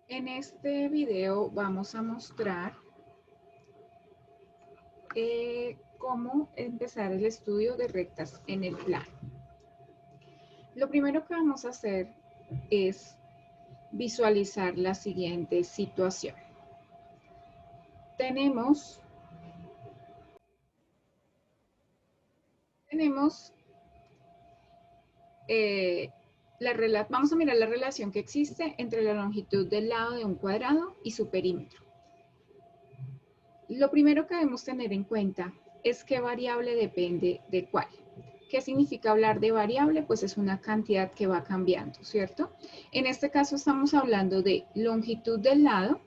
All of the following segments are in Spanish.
En este video vamos a mostrar cómo empezar el estudio de rectas en el plano. Lo primero que vamos a hacer es visualizar la siguiente situación. Tenemos vamos a mirar la relación que existe entre la longitud del lado de un cuadrado y su perímetro. Lo primero que debemos tener en cuenta es qué variable depende de cuál. ¿Qué significa hablar de variable? Pues es una cantidad que va cambiando, ¿cierto? En este caso estamos hablando de longitud del lado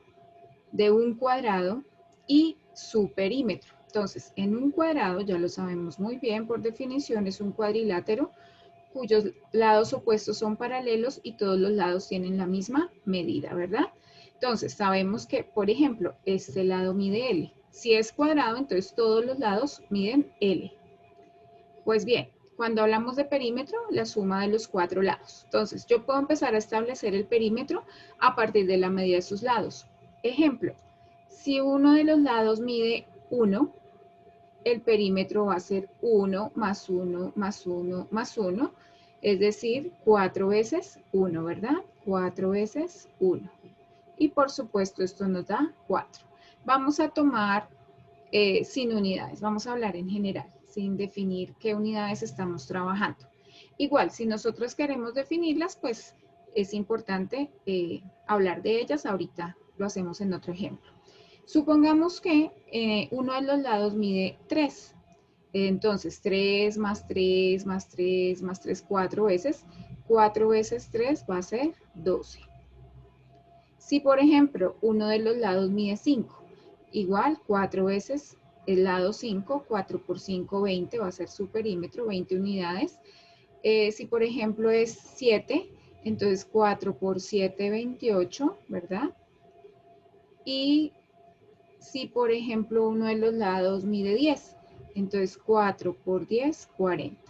de un cuadrado y su perímetro. Entonces, en un cuadrado, ya lo sabemos muy bien, por definición es un cuadrilátero cuyos lados opuestos son paralelos y todos los lados tienen la misma medida, ¿verdad? Entonces, sabemos que, por ejemplo, este lado mide L. Si es cuadrado, entonces todos los lados miden L. Pues bien, cuando hablamos de perímetro, la suma de los cuatro lados. Entonces, yo puedo empezar a establecer el perímetro a partir de la medida de sus lados. Ejemplo, si uno de los lados mide 1, el perímetro va a ser 1 más 1 más 1 más 1, es decir, 4 veces 1, ¿verdad? 4 veces 1. Y por supuesto esto nos da 4. Vamos a tomar sin unidades, vamos a hablar en general, sin definir qué unidades estamos trabajando. Igual, si nosotros queremos definirlas, pues es importante hablar de ellas, ahorita lo hacemos en otro ejemplo. Supongamos que uno de los lados mide 3. Entonces, 3 más 3 más 3 más 3, 4 veces. 4 veces 3 va a ser 12. Si, por ejemplo, uno de los lados mide 5, igual 4 veces el lado 5, 4 por 5, 20, va a ser su perímetro, 20 unidades. Si, por ejemplo, es 7, entonces 4 por 7, 28, ¿verdad? Y si, por ejemplo, uno de los lados mide 10, entonces 4 por 10, 40.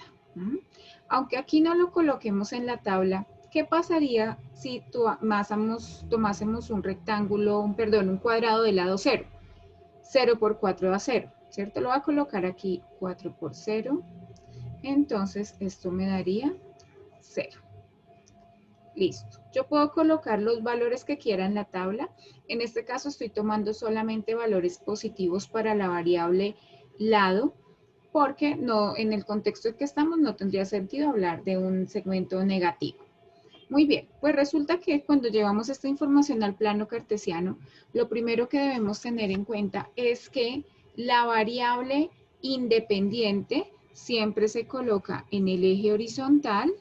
Aunque aquí no lo coloquemos en la tabla, ¿qué pasaría si tomásemos un rectángulo, un cuadrado de lado 0? 0 por 4 da 0, ¿cierto? Lo voy a colocar aquí 4 por 0, entonces esto me daría 0. Listo. Yo puedo colocar los valores que quiera en la tabla. En este caso estoy tomando solamente valores positivos para la variable lado, porque no, en el contexto en que estamos no tendría sentido hablar de un segmento negativo. Muy bien, pues resulta que cuando llevamos esta información al plano cartesiano, lo primero que debemos tener en cuenta es que la variable independiente siempre se coloca en el eje horizontal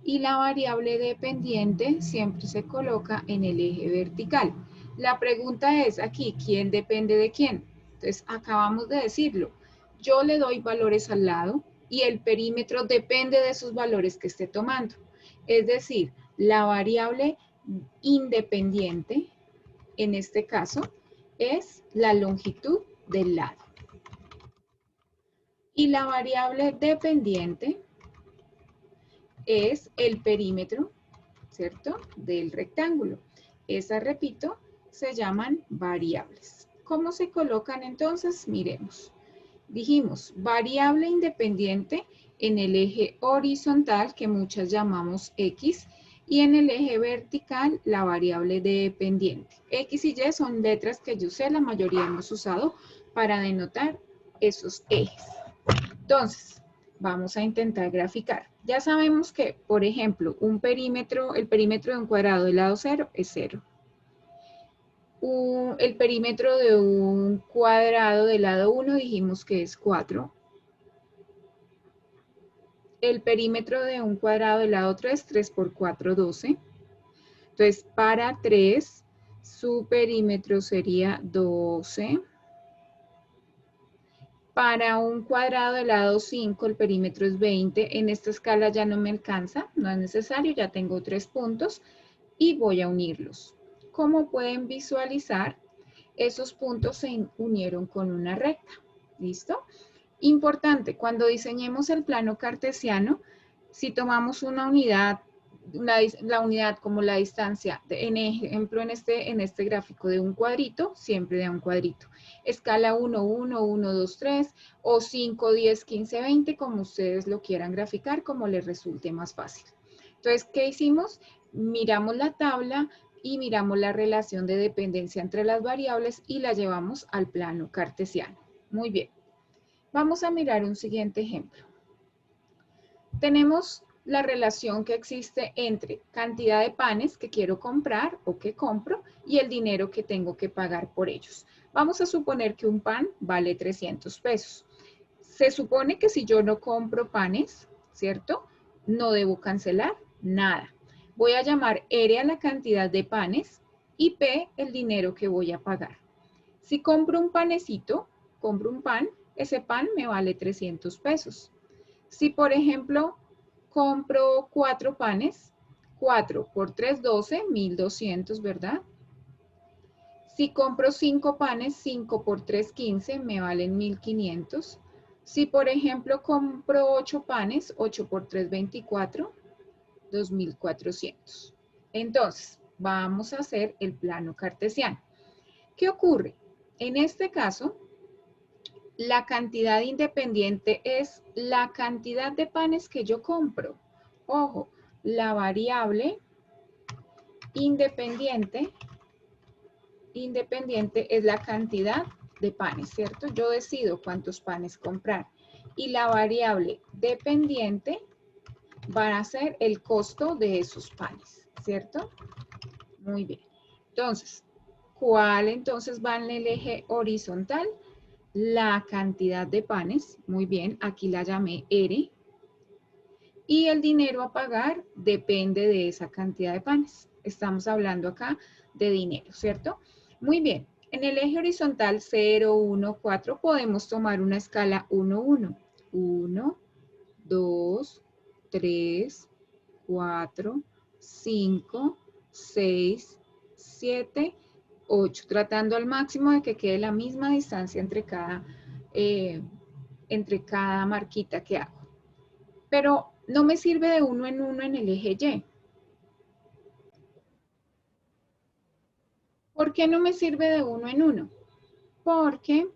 y la variable dependiente siempre se coloca en el eje vertical. La pregunta es aquí, ¿quién depende de quién? Entonces, acabamos de decirlo. Yo le doy valores al lado y el perímetro depende de sus valores que esté tomando. Es decir, la variable independiente, en este caso, es la longitud del lado. Y la variable dependiente es el perímetro, ¿cierto?, del rectángulo. Esas, repito, se llaman variables. ¿Cómo se colocan entonces? Miremos. Dijimos, variable independiente en el eje horizontal, que muchas llamamos X, y en el eje vertical, la variable dependiente. X y Y son letras que yo sé, la mayoría hemos usado para denotar esos ejes. Entonces, vamos a intentar graficar. Ya sabemos que, por ejemplo, el perímetro de un cuadrado de lado 0 es 0. El perímetro de un cuadrado de lado 1 dijimos que es 4. El perímetro de un cuadrado de lado 3, 3 por 4, 12. Entonces, para 3, su perímetro sería 12. Para un cuadrado de lado 5, el perímetro es 20. En esta escala ya no me alcanza, no es necesario, ya tengo 3 puntos y voy a unirlos. Como pueden visualizar, esos puntos se unieron con una recta. ¿Listo? Importante, cuando diseñemos el plano cartesiano, si tomamos una unidad la unidad como la distancia, en ejemplo en este gráfico de un cuadrito, siempre de un cuadrito. Escala 1, 1, 1, 2, 3 o 5, 10, 15, 20, como ustedes lo quieran graficar, como les resulte más fácil. Entonces, ¿qué hicimos? Miramos la tabla y miramos la relación de dependencia entre las variables y la llevamos al plano cartesiano. Muy bien. Vamos a mirar un siguiente ejemplo. Tenemos la relación que existe entre cantidad de panes que quiero comprar o que compro y el dinero que tengo que pagar por ellos. Vamos a suponer que un pan vale 300 pesos. Se supone que si yo no compro panes, ¿cierto? No debo cancelar nada. Voy a llamar R a la cantidad de panes y P el dinero que voy a pagar. Si compro un panecito, compro un pan, ese pan me vale 300 pesos. Si, por ejemplo, compro 4 panes, 4 por 3, 12, 1200, ¿verdad? Si compro 5 panes, 5 por 3, 15, me valen 1500. Si, por ejemplo, compro 8 panes, 8 por 3, 24, 2400. Entonces, vamos a hacer el plano cartesiano. ¿Qué ocurre? En este caso, la cantidad independiente es la cantidad de panes que yo compro. Ojo, la variable independiente es la cantidad de panes, ¿cierto? Yo decido cuántos panes comprar. Y la variable dependiente va a ser el costo de esos panes, ¿cierto? Muy bien. Entonces, ¿cuál entonces va en el eje horizontal? La cantidad de panes, muy bien, aquí la llamé R, y el dinero a pagar depende de esa cantidad de panes. Estamos hablando acá de dinero, ¿cierto? Muy bien, en el eje horizontal 0, 1, 4 podemos tomar una escala 1, 1. 1, 2, 3, 4, 5, 6, 7, 8, tratando al máximo de que quede la misma distancia entre cada marquita que hago. Pero no me sirve de uno en el eje Y. ¿Por qué no me sirve de uno en uno? Porque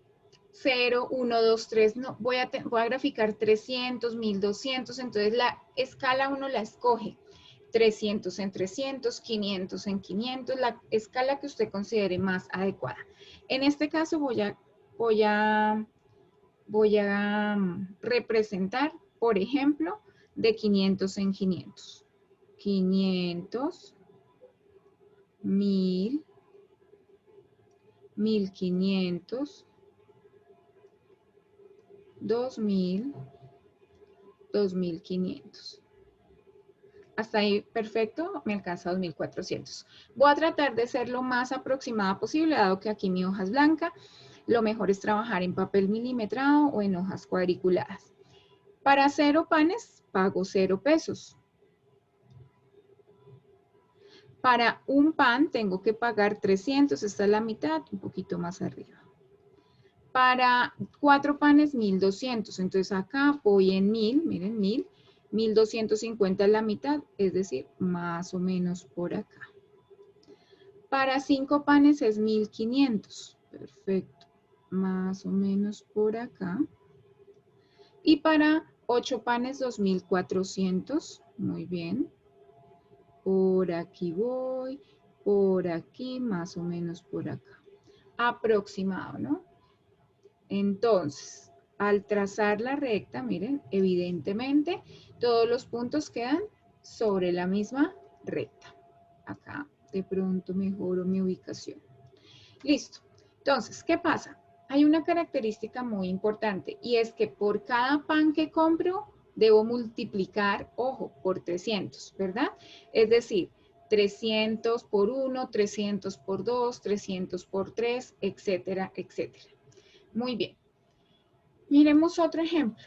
0, 1, 2, 3, no, voy a graficar 300, 1200, entonces la escala uno la escoge. 300 en 300, 500 en 500, la escala que usted considere más adecuada. En este caso voy a representar, por ejemplo, de 500 en 500. 500, 1000, 1500, 2000, 2500. Hasta ahí, perfecto, me alcanza 2400. Voy a tratar de ser lo más aproximada posible, dado que aquí mi hoja es blanca. Lo mejor es trabajar en papel milimetrado o en hojas cuadriculadas. Para 0 panes, pago 0 pesos. Para un pan, tengo que pagar 300, esta es la mitad, un poquito más arriba. Para 4 panes, 1200. Entonces acá voy en 1000, miren, 1000. 1250 es la mitad, es decir, más o menos por acá. Para 5 panes es 1500. Perfecto. Más o menos por acá. Y para 8 panes, 2400. Muy bien. Por aquí voy. Por aquí, más o menos por acá. Aproximado, ¿no? Entonces, al trazar la recta, miren, evidentemente todos los puntos quedan sobre la misma recta. Acá de pronto mejoro mi ubicación. Listo. Entonces, ¿qué pasa? Hay una característica muy importante y es que por cada pan que compro debo multiplicar, ojo, por 300, ¿verdad? Es decir, 300 por 1, 300 por 2, 300 por 3, etcétera, etcétera. Muy bien. Miremos otro ejemplo.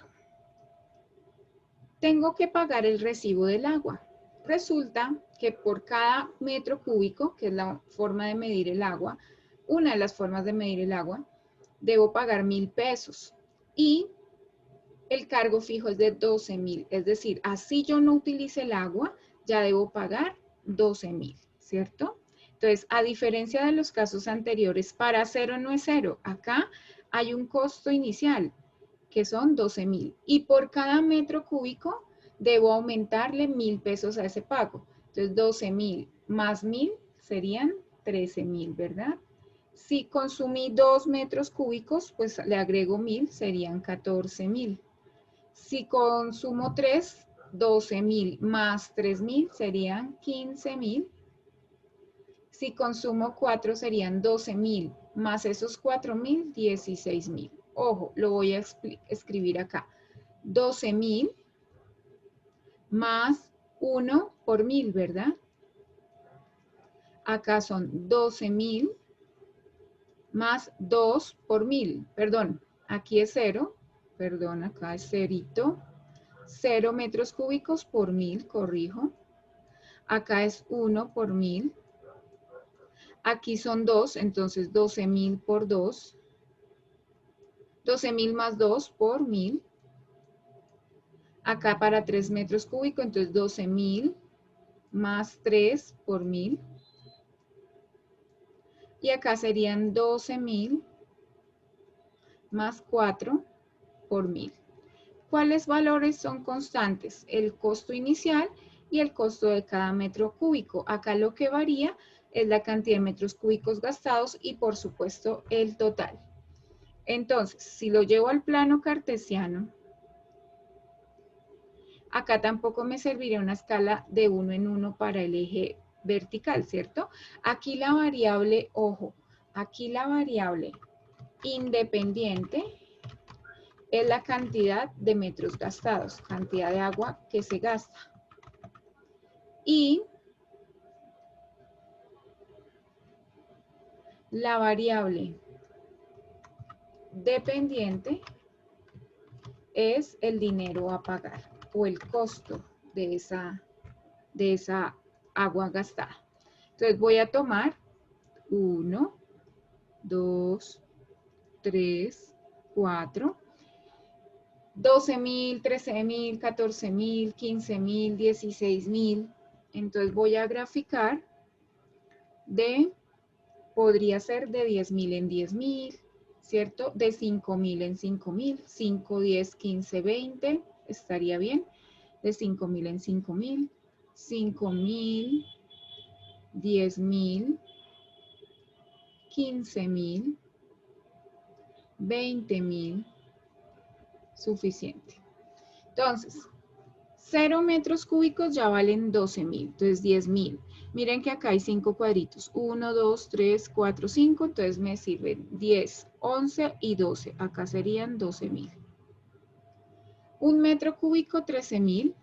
Tengo que pagar el recibo del agua. Resulta que por cada metro cúbico, que es la forma de medir el agua, una de las formas de medir el agua, debo pagar 1000 pesos. Y el cargo fijo es de 12,000. Es decir, así yo no utilice el agua, ya debo pagar 12.000, ¿cierto? Entonces, a diferencia de los casos anteriores, para cero no es cero. Acá hay un costo inicial, que son 12.000. Y por cada metro cúbico, debo aumentarle 1.000 pesos a ese pago. Entonces, 12.000 más 1.000 serían 13.000, ¿verdad? Si consumí 2 metros cúbicos, pues le agrego 1.000, serían 14.000. Si consumo 3, 12.000 más 3.000 serían 15.000. Si consumo 4 serían 12.000 más esos 4.000, 16.000. Ojo, lo voy a escribir acá. 12.000 más 1 por 1.000, ¿verdad? Acá son 12.000 más 2 por 1.000. Perdón, aquí es 0. Perdón, acá es cerito. 0 metros cúbicos por 1.000, corrijo. Acá es 1 por 1.000. Aquí son 2, entonces 12.000 por 2. 12.000 más 2 por 1.000. Acá para 3 metros cúbicos, entonces 12.000 más 3 por 1.000. Y acá serían 12.000 más 4 por 1.000. ¿Cuáles valores son constantes? El costo inicial y el costo de cada metro cúbico. Acá lo que varía es la cantidad de metros cúbicos gastados y por supuesto el total. Entonces, si lo llevo al plano cartesiano, acá tampoco me serviría una escala de 1 en 1 para el eje vertical, ¿cierto? Aquí la variable, ojo, aquí la variable independiente es la cantidad de metros gastados, cantidad de agua que se gasta. Y la variable dependiente es el dinero a pagar o el costo de esa agua gastada. Entonces voy a tomar 1, 2, 3, 4, 12.000, 13.000, 14.000, 15.000, 16.000. Entonces voy a graficar podría ser de 10.000 en 10.000, ¿cierto? De 5.000 en 5.000, 5, 10, 15, 20, estaría bien. De 5.000 en 5.000, 5.000, 10.000, 15.000, 20.000, suficiente. Entonces, 0 metros cúbicos ya valen 12.000, entonces 10.000. Miren que acá hay 5 cuadritos, 1, 2, 3, 4, 5, entonces me sirven 10, 11 y 12. Acá serían 12.000. 1 metro cúbico, 13.000.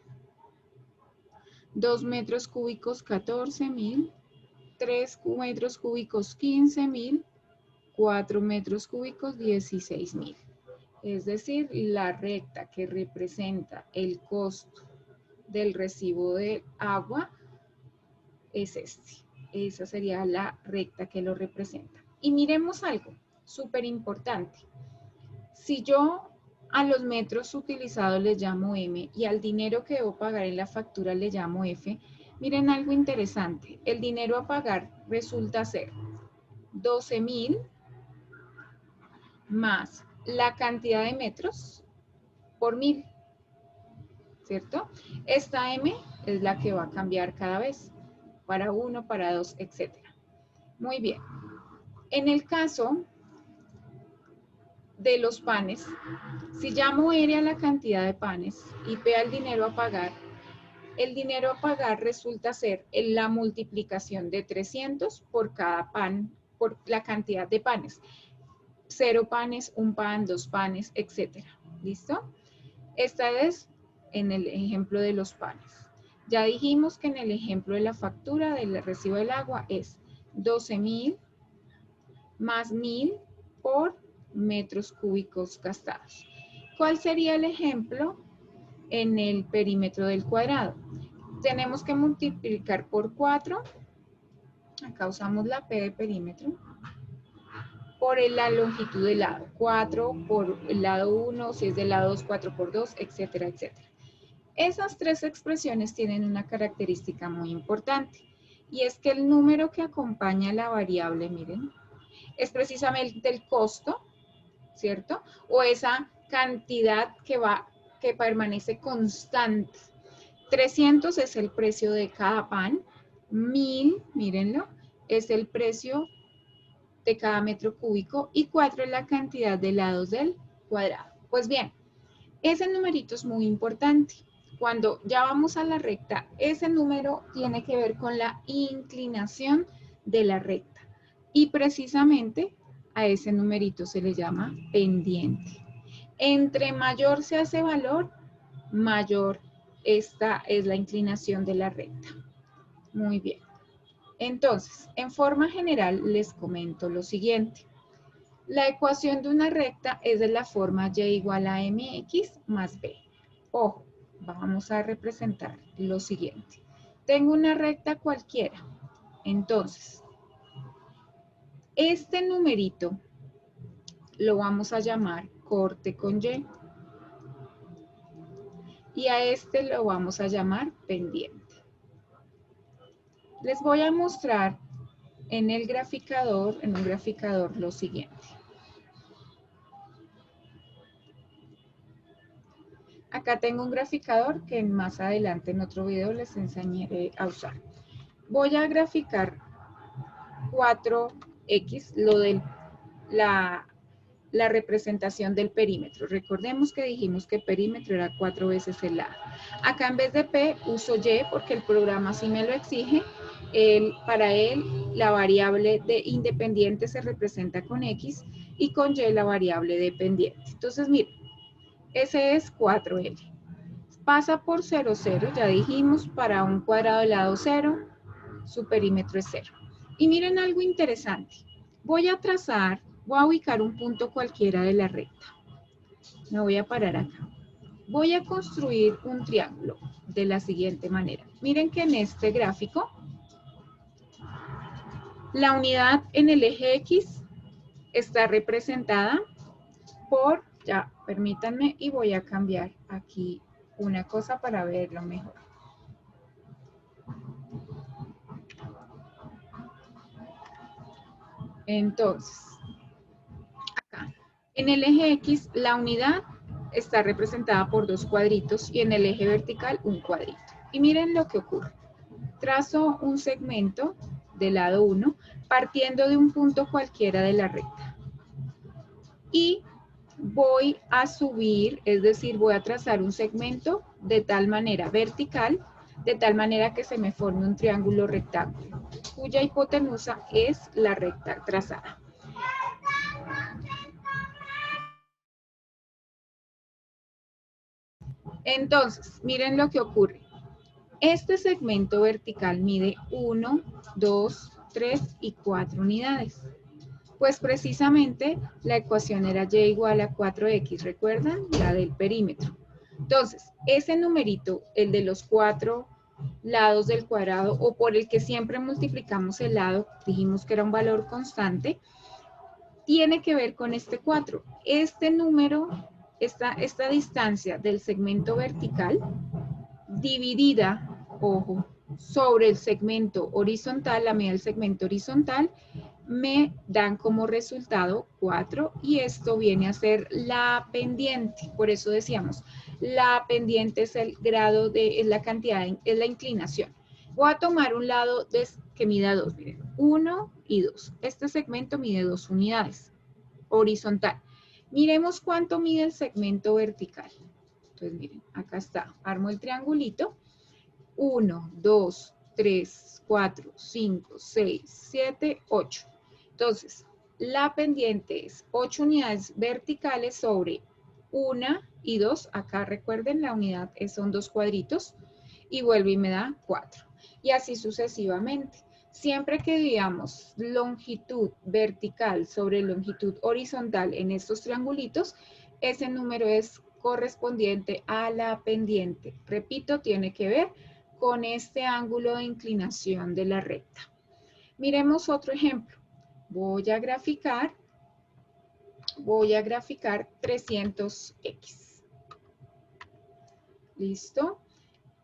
2 metros cúbicos, 14.000. 3 metros cúbicos, 15.000. 4 metros cúbicos, 16.000. Es decir, la recta que representa el costo del recibo de agua es este. Esa sería la recta que lo representa. Y miremos algo súper importante. Si yo a los metros utilizados les llamo M y al dinero que debo pagar en la factura le llamo F, miren algo interesante. El dinero a pagar resulta ser 12.000 más la cantidad de metros por 1.000, ¿cierto? Esta M es la que va a cambiar cada vez, para 1, para 2, etc. Muy bien. En el caso de los panes, si llamo R a la cantidad de panes y P al dinero a pagar, el dinero a pagar resulta ser la multiplicación de 300 por cada pan, por la cantidad de panes. 0 panes, 1 pan, 2 panes, etc. ¿Listo? Esta es en el ejemplo de los panes. Ya dijimos que en el ejemplo de la factura del recibo del agua es 12.000 más 1.000 por metros cúbicos gastados. ¿Cuál sería el ejemplo en el perímetro del cuadrado? Tenemos que multiplicar por 4. Acá usamos la P de perímetro. Por la longitud del lado. 4 por el lado 1, si es del lado 2, 4 por 2, etcétera, etcétera. Esas tres expresiones tienen una característica muy importante y es que el número que acompaña a la variable, miren, es precisamente el costo, ¿cierto? O esa cantidad que permanece constante. 300 es el precio de cada pan, 1000, mírenlo, es el precio de cada metro cúbico y 4 es la cantidad de lados del cuadrado. Pues bien, ese numerito es muy importante. Cuando ya vamos a la recta, ese número tiene que ver con la inclinación de la recta. Y precisamente a ese numerito se le llama pendiente. Entre mayor sea ese valor, mayor esta es la inclinación de la recta. Muy bien. Entonces, en forma general les comento lo siguiente. La ecuación de una recta es de la forma y igual a mx más b. Ojo, vamos a representar lo siguiente. Tengo una recta cualquiera. Entonces, este numerito lo vamos a llamar corte con y. Y a este lo vamos a llamar pendiente. Les voy a mostrar en un graficador lo siguiente. Acá tengo un graficador que más adelante en otro video les enseñaré a usar. Voy a graficar 4x, lo de la representación del perímetro. Recordemos que dijimos que perímetro era 4 veces el lado. Acá en vez de P uso Y porque el programa sí me lo exige. Para él la variable de independiente se representa con X y con Y la variable dependiente. Entonces miren, ese es 4L. Pasa por 0, 0, ya dijimos, para un cuadrado de lado 0, su perímetro es 0. Y miren algo interesante. Voy a ubicar un punto cualquiera de la recta. Me voy a parar acá. Voy a construir un triángulo de la siguiente manera. Miren que en este gráfico, la unidad en el eje X está representada por, ya, permítanme, y voy a cambiar aquí una cosa para verlo mejor. Entonces, acá, en el eje X, la unidad está representada por dos cuadritos y en el eje vertical un cuadrito. Y miren lo que ocurre. Trazo un segmento del lado 1 partiendo de un punto cualquiera de la recta. Y voy a subir, es decir, voy a trazar un segmento de tal manera vertical, de tal manera que se me forme un triángulo rectángulo, cuya hipotenusa es la recta trazada. Entonces, miren lo que ocurre. Este segmento vertical mide 1, 2, 3 y 4 unidades. Pues precisamente la ecuación era y igual a 4x, ¿recuerdan? La del perímetro. Entonces, ese numerito, el de los 4 lados del cuadrado o por el que siempre multiplicamos el lado, dijimos que era un valor constante, tiene que ver con este 4. Este número, esta distancia del segmento vertical, dividida, ojo, sobre el segmento horizontal, la medida del segmento horizontal, me dan como resultado 4 y esto viene a ser la pendiente. Por eso decíamos, la pendiente es el grado de, es la cantidad, es la inclinación. Voy a tomar un lado que mida 2, miren, 1 y 2. Este segmento mide 2 unidades, horizontal. Miremos cuánto mide el segmento vertical. Entonces, miren, acá está, armo el triangulito. 1, 2, 3, 4, 5, 6, 7, 8. Entonces, la pendiente es 8 unidades verticales sobre 1 y 2. Acá recuerden, la unidad son 2 cuadritos. Y vuelve y me da 4. Y así sucesivamente. Siempre que digamos longitud vertical sobre longitud horizontal en estos triangulitos, ese número es correspondiente a la pendiente. Repito, tiene que ver con este ángulo de inclinación de la recta. Miremos otro ejemplo. Voy a graficar 300x. ¿Listo?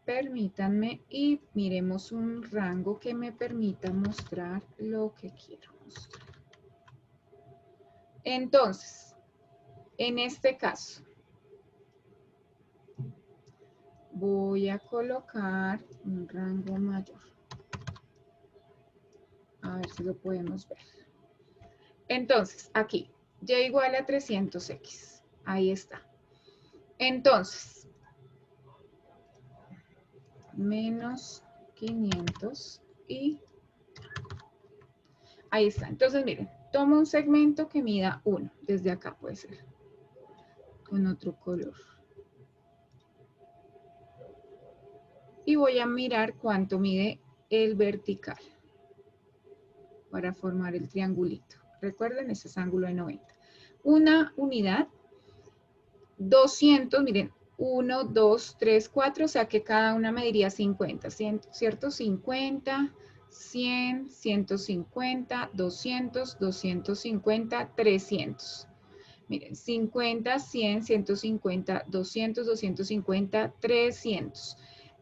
Permítanme y miremos un rango que me permita mostrar lo que quiero mostrar. Entonces, en este caso, voy a colocar un rango mayor. A ver si lo podemos ver. Entonces, aquí, y igual a 300x. Ahí está. Entonces, menos 500 y ahí está. Entonces, miren, tomo un segmento que mida 1. Desde acá puede ser. Con otro color. Y voy a mirar cuánto mide el vertical para formar el triangulito. Recuerden, ese es ángulo de 90. Una unidad, 200, miren, 1, 2, 3, 4, o sea que cada una mediría 50, ¿cierto? 50, 100, 150, 200, 250, 300. Miren, 50, 100, 150, 200, 250, 300.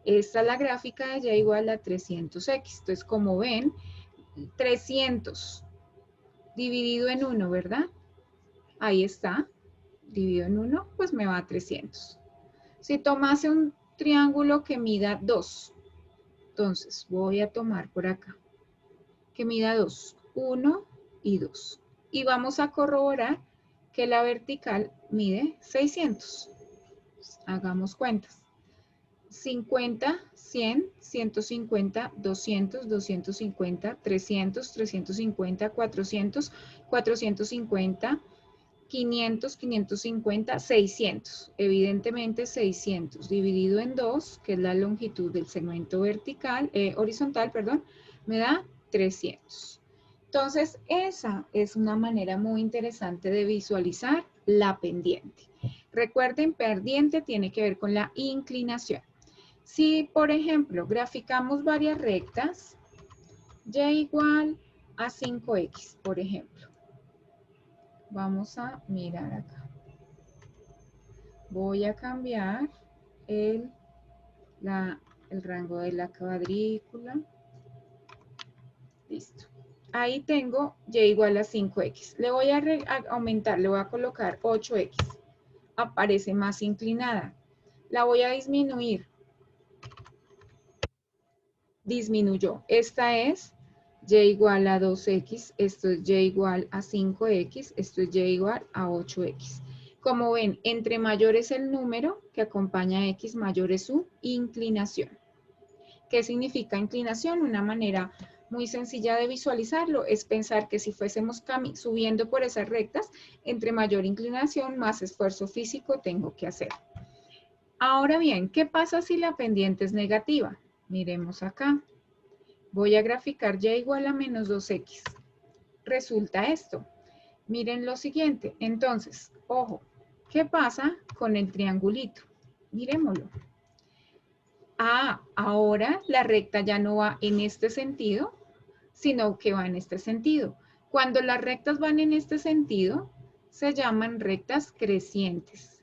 Esta es la gráfica de y igual a 300x. Entonces, como ven, 300 dividido en 1, ¿verdad? Ahí está. Dividido en 1, pues me va a 300. Si tomase un triángulo que mida 2, entonces voy a tomar por acá, que mida 2, 1 y 2. Y vamos a corroborar que la vertical mide 600. Hagamos cuentas. 50, 100, 150, 200, 250, 300, 350, 400, 450, 500, 550, 600. Evidentemente 600 dividido en 2, que es la longitud del segmento horizontal, perdón, me da 300. Entonces, esa es una manera muy interesante de visualizar la pendiente. Recuerden, pendiente tiene que ver con la inclinación. Si, por ejemplo, graficamos varias rectas, y igual a 5x, por ejemplo. Vamos a mirar acá. Voy a cambiar el rango de la cuadrícula. Listo. Ahí tengo y igual a 5x. Le voy a aumentar, le voy a colocar 8x. Aparece más inclinada. La voy a disminuir. Disminuyó. Esta es y igual a 2x, esto es y igual a 5x, esto es y igual a 8x. Como ven, entre mayor es el número que acompaña a x, mayor es su inclinación. ¿Qué significa inclinación? Una manera muy sencilla de visualizarlo es pensar que si fuésemos subiendo por esas rectas, entre mayor inclinación, más esfuerzo físico tengo que hacer. Ahora bien, ¿qué pasa si la pendiente es negativa? Miremos acá. Voy a graficar y igual a menos 2x. Resulta esto. Miren lo siguiente. Entonces, ojo, ¿qué pasa con el triangulito? Miremoslo. Ah, ahora la recta ya no va en este sentido, sino que va en este sentido. Cuando las rectas van en este sentido, se llaman rectas crecientes.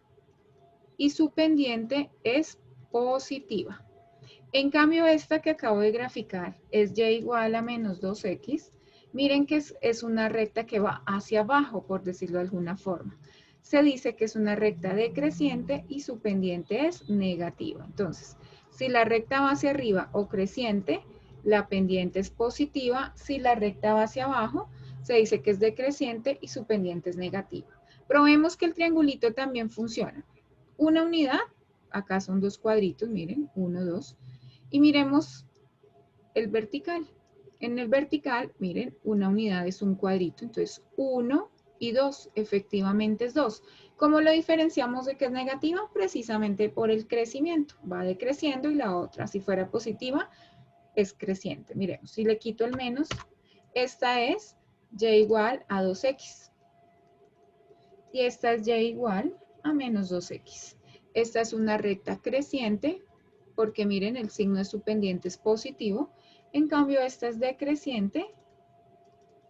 Y su pendiente es positiva. En cambio, esta que acabo de graficar es y igual a menos 2x. Miren que es una recta que va hacia abajo, por decirlo de alguna forma. Se dice que es una recta decreciente y su pendiente es negativa. Entonces, si la recta va hacia arriba o creciente, la pendiente es positiva. Si la recta va hacia abajo, se dice que es decreciente y su pendiente es negativa. Probemos que el triangulito también funciona. Una unidad, acá son dos cuadritos, miren, 1, 2. Y miremos el vertical. En el vertical, miren, una unidad es un cuadrito. Entonces, 1 y 2, efectivamente es 2. ¿Cómo lo diferenciamos de que es negativa? Precisamente por el crecimiento. Va decreciendo y la otra, si fuera positiva, es creciente. Miremos, si le quito el menos, esta es y igual a 2x. Y esta es y igual a menos 2x. Esta es una recta creciente, porque miren, el signo de su pendiente es positivo. En cambio, esta es decreciente,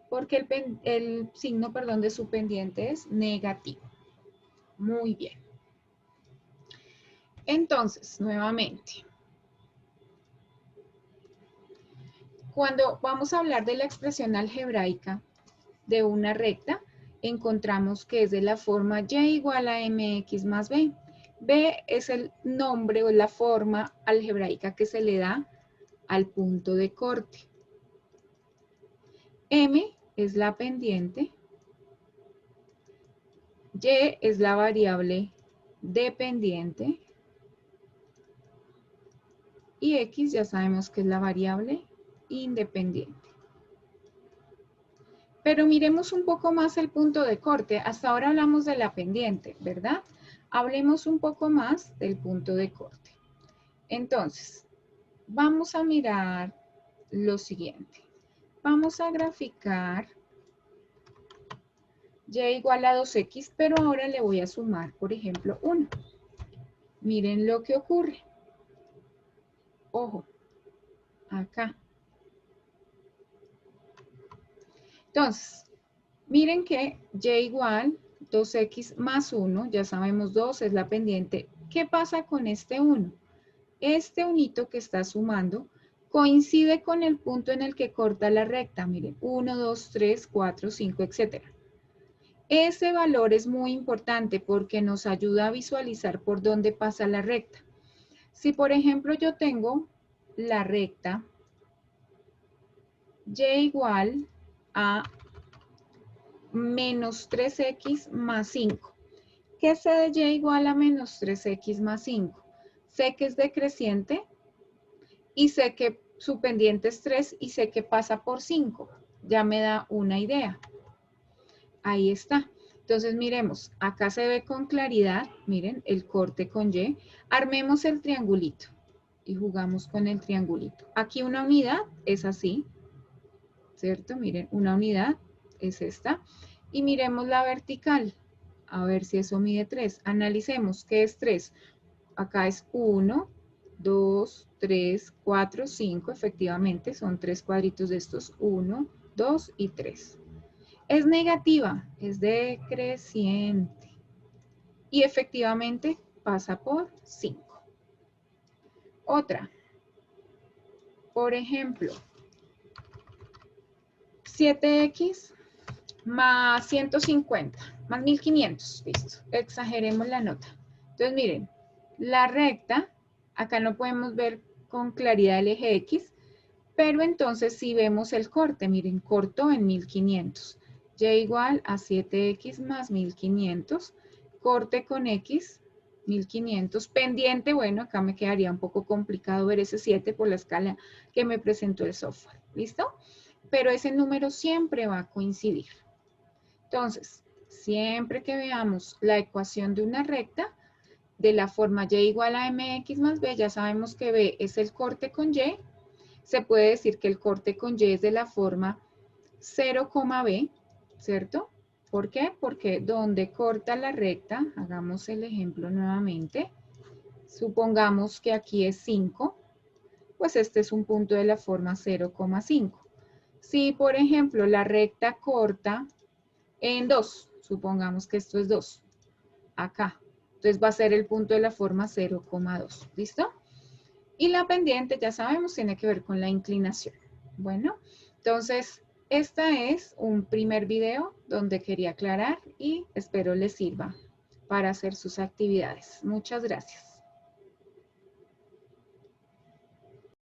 porque el signo, perdón, de su pendiente es negativo. Muy bien. Entonces, nuevamente, Cuando vamos a hablar de la expresión algebraica de una recta, encontramos que es de la forma y igual a mx más b. B es el nombre o la forma algebraica que se le da al punto de corte. M es la pendiente. Y es la variable dependiente. Y X ya sabemos que es la variable independiente. Pero miremos un poco más el punto de corte. Hasta ahora hablamos de la pendiente, ¿verdad? Hablemos un poco más del punto de corte. Entonces, vamos a mirar lo siguiente. Vamos a graficar y igual a 2x, pero ahora le voy a sumar, por ejemplo, 1. Miren lo que ocurre. Ojo, acá. Entonces, miren que y igual 2x más 1, ya sabemos 2 es la pendiente. ¿Qué pasa con este 1? Este unito que está sumando coincide con el punto en el que corta la recta. Miren, 1, 2, 3, 4, 5, etc. Ese valor es muy importante porque nos ayuda a visualizar por dónde pasa la recta. Si, por ejemplo, yo tengo la recta y igual a menos 3x más 5. ¿Qué sé de y igual a menos 3x más 5? Sé que es decreciente y sé que su pendiente es 3 y sé que pasa por 5. Ya me da una idea. Ahí está. Entonces miremos, acá se ve con claridad, miren, el corte con Y. Armemos el triangulito y jugamos con el triangulito. Aquí una unidad es así, ¿cierto? Miren, una unidad es esta. Y miremos la vertical. A ver si eso mide 3. Analicemos, ¿qué es 3? Acá es 1, 2, 3, 4, 5. Efectivamente, son 3 cuadritos de estos. 1, 2 y 3. Es negativa, es decreciente. Y efectivamente pasa por 5. Otra. Por ejemplo, 7x más 150, más 1500, listo. Exageremos la nota. Entonces, miren, la recta, acá no podemos ver con claridad el eje X, pero entonces si vemos el corte, miren, cortó en 1500. Y igual a 7x más 1500, corte con X, 1500, pendiente, bueno, acá me quedaría un poco complicado ver ese 7 por la escala que me presentó el software, ¿listo? Pero ese número siempre va a coincidir. Entonces, siempre que veamos la ecuación de una recta, de la forma y igual a mx más b, ya sabemos que b es el corte con y, se puede decir que el corte con y es de la forma 0, b, ¿cierto? ¿Por qué? Porque donde corta la recta, hagamos el ejemplo nuevamente, supongamos que aquí es 5, pues este es un punto de la forma 0,5. Si, por ejemplo, la recta corta en 2, supongamos que esto es 2, acá. Entonces va a ser el punto de la forma 0,2, ¿listo? Y la pendiente, ya sabemos, tiene que ver con la inclinación. Bueno, entonces, este es un primer video donde quería aclarar y espero les sirva para hacer sus actividades. Muchas gracias.